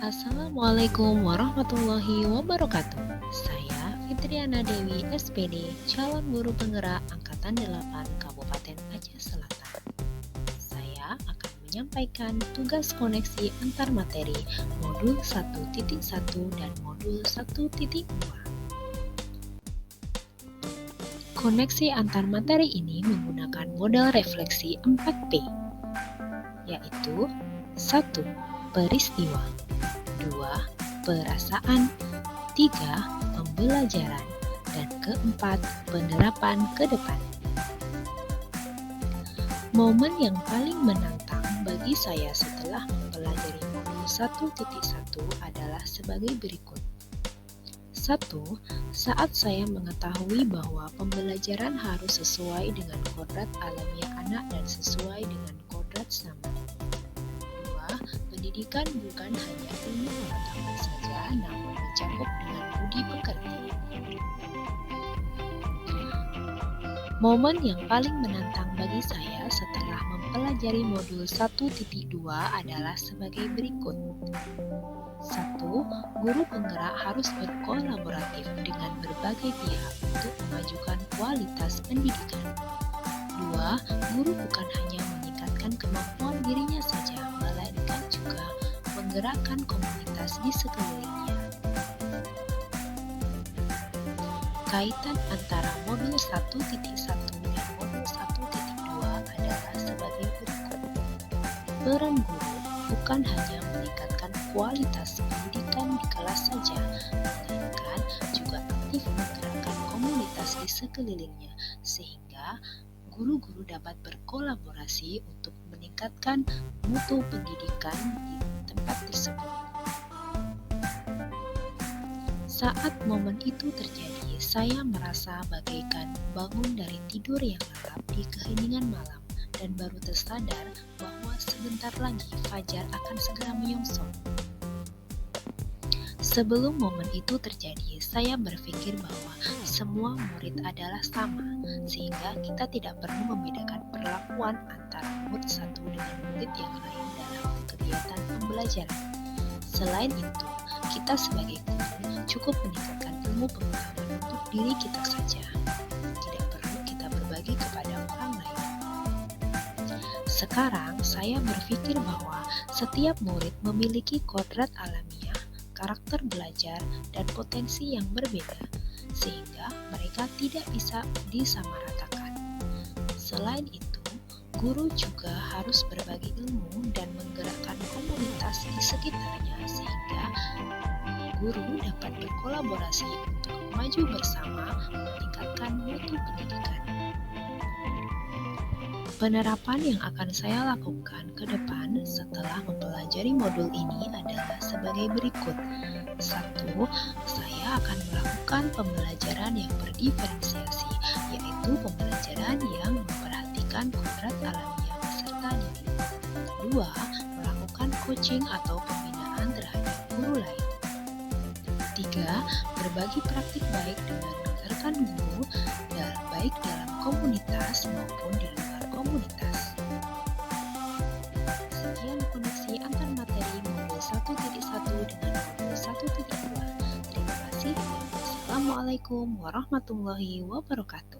Assalamualaikum warahmatullahi wabarakatuh. Saya Fitriana Dewi SPD, calon guru penggerak Angkatan 8 Kabupaten Aceh Selatan. Saya akan menyampaikan tugas koneksi antar materi modul 1.1 dan modul 1.2. Koneksi antar materi ini menggunakan model refleksi 4P, yaitu 1. Peristiwa, 2. Perasaan, 3. Pembelajaran, dan keempat, penerapan ke depan. Momen yang paling menantang bagi saya setelah mempelajari modul 1.1 adalah sebagai berikut. 1. Saat saya mengetahui bahwa pembelajaran harus sesuai dengan kodrat alamiah anak dan sesuai dengan kodrat zaman. 2. Pendidikan bukan hanya ilmu pengetahuan saja, namun mencakup dengan budi pekerti. Momen yang paling menantang bagi saya setelah mempelajari modul 1.2 adalah sebagai berikut. 1. Guru penggerak harus berkolaboratif dengan berbagai pihak untuk memajukan kualitas pendidikan. 2. Guru bukan hanya meningkatkan kemampuan dirinya saja, melainkan juga menggerakkan komunitas di sekelilingnya. Kaitan antara modul 1.1 dan modul 1.2 adalah sebagai berikut. Peran guru bukan hanya meningkatkan kualitas pendidikan di kelas saja, melainkan juga aktif menggerakkan komunitas di sekelilingnya, sehingga guru-guru dapat berkolaborasi untuk meningkatkan mutu pendidikan di tempat tersebut. Saat momen itu terjadi, saya merasa bagaikan bangun dari tidur yang lelap di keheningan malam dan baru tersadar bahwa sebentar lagi fajar akan segera menyongsong. Sebelum momen itu terjadi, saya berpikir bahwa semua murid adalah sama, sehingga kita tidak perlu membedakan perlakuan antara murid satu dengan murid yang lain dalam kegiatan pembelajaran. Selain itu, kita sebagai guru cukup meningkatkan ilmu pengetahuan untuk diri kita saja. Tidak perlu kita berbagi kepada orang lain. Sekarang, saya berpikir bahwa setiap murid memiliki kodrat alamiah, karakter belajar, dan potensi yang berbeda, sehingga mereka tidak bisa disamaratakan. Selain itu, guru juga harus berbagi ilmu dan menggerakkan komunitas di sekitarnya sehingga guru dapat berkolaborasi untuk maju bersama meningkatkan mutu pendidikan. Penerapan yang akan saya lakukan ke depan setelah mempelajari modul ini adalah sebagai berikut. 1. Saya akan melakukan pembelajaran yang berdiferensiasi, yaitu pembelajaran yang memperhatikan kodrat alamiah peserta didik. 2. Melakukan coaching atau pembinaan terhadap guru lain. 3. Berbagi praktik baik dengan rekan guru, baik dalam komunitas maupun di luar komunitas. Sekian koneksi antar materi modul 1.1 dengan modul 1.2. Terima kasih. Wassalamualaikum warahmatullahi wabarakatuh.